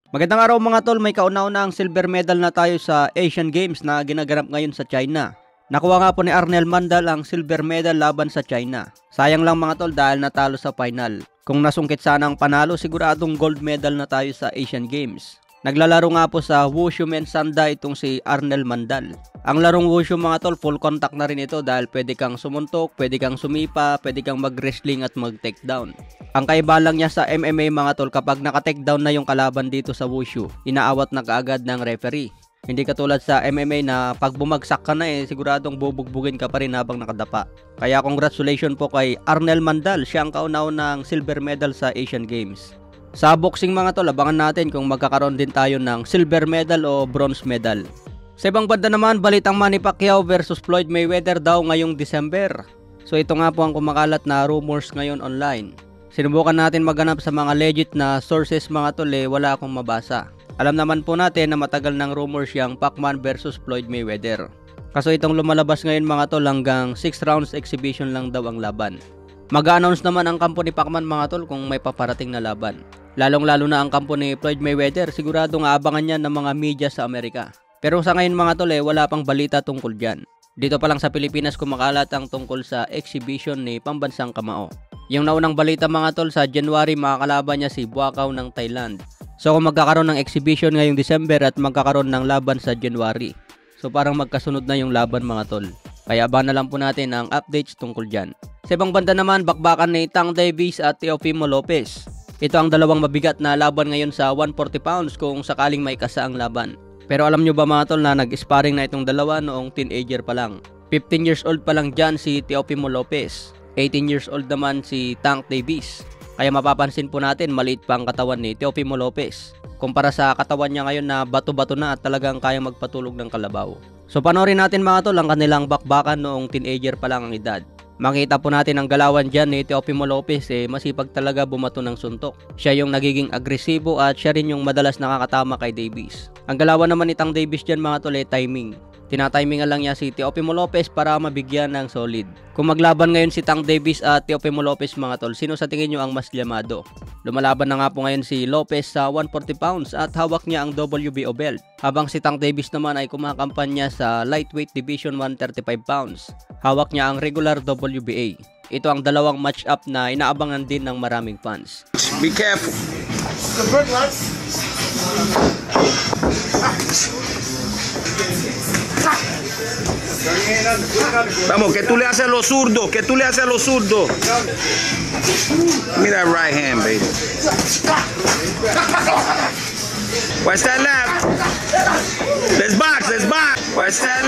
Magandang araw mga tol, may kauna-una ang silver medal na tayo sa Asian Games na ginaganap ngayon sa China. Nakuha nga po ni Arnel Mandal ang silver medal laban sa China. Sayang lang mga tol dahil natalo sa final. Kung nasungkit sana ang panalo, siguradong gold medal na tayo sa Asian Games. Naglalaro nga po sa Wushu Men's Sanda itong si Arnel Mandal. Ang larong Wushu mga tol, full contact na rin ito dahil pwede kang sumuntok, pwede kang sumipa, pwede kang mag-wrestling at mag-takedown. Ang kaiba lang niya sa MMA mga tol, kapag naka-takedown na yung kalaban dito sa Wushu, inaawat na kaagad ng referee. Hindi katulad sa MMA na pag bumagsak ka na siguradong bubugbugin ka pa rin habang nakadapa. Kaya congratulations po kay Arnel Mandal, siya ang kauna-unang silver medal sa Asian Games. Sa boxing mga tol, abangan natin kung magkakaroon din tayo ng silver medal o bronze medal. Sa ibang banda naman, balitang Manny Pacquiao versus Floyd Mayweather daw ngayong December. So ito nga po ang kumakalat na rumors ngayon online. Sinubukan natin maghanap sa mga legit na sources mga tol, wala akong mabasa. Alam naman po natin na matagal ng rumors yung Pacman versus Floyd Mayweather. Kaso itong lumalabas ngayon mga tol, hanggang 6 rounds exhibition lang daw ang laban. Mag-a-announce naman ang kampo ni Pacman mga tol kung may paparating na laban. Lalong-lalo na ang kampo ni Floyd Mayweather, siguradong aabangan niya ng mga media sa Amerika. Pero sa ngayon mga tol, wala pang balita tungkol dyan. Dito pa lang sa Pilipinas kumakalat ang tungkol sa exhibition ni Pambansang Kamao. Yung naunang balita mga tol, sa January makakalaban niya si Buakaw ng Thailand. So kung magkakaroon ng exhibition ngayong December at magkakaroon ng laban sa January, so parang magkasunod na yung laban mga tol. Kaya abangan na lang po natin ang updates tungkol dyan. Sa ibang banda naman, bakbakan ni Tank Davis at Teofimo Lopez. Ito ang dalawang mabigat na laban ngayon sa 140 pounds kung sakaling may kasa ang laban. Pero alam nyo ba mga tol na nag-sparring na itong dalawa noong teenager pa lang. 15 years old pa lang dyan si Teofimo Lopez. 18 years old naman si Tank Davis. Kaya mapapansin po natin maliit pa ang katawan ni Teofimo Lopez kumpara sa katawan niya ngayon na bato-bato na at talagang kayang magpatulog ng kalabaw. So panoorin natin mga tol ang kanilang bakbakan noong teenager pa lang ang edad. Makita po natin ang galawan dyan ni Teofimo Lopez, masipag talaga bumato ng suntok. Siya yung nagiging agresibo at siya rin yung madalas nakakatama kay Davis. Ang galawan naman ni Tank Davis dyan mga tol, timing. Tinatimingan lang niya si Teofimo Lopez para mabigyan ng solid. Kung maglaban ngayon si Tank Davis at Teofimo Lopez mga tol, sino sa tingin nyo ang mas llamado? Lumalaban na nga po ngayon si Lopez sa 140 pounds at hawak niya ang WBO belt. Habang si Tank Davis naman ay kumakampanya sa lightweight division 135 pounds. Hawak niya ang regular WBA. Ito ang dalawang match-up na inaabangan din ng maraming fans. Be careful. Vamos, que tú le haces a los zurdos, que tú le haces a los zurdos. Give me that right hand, baby. Watch that left. Let's box, let's box. Watch that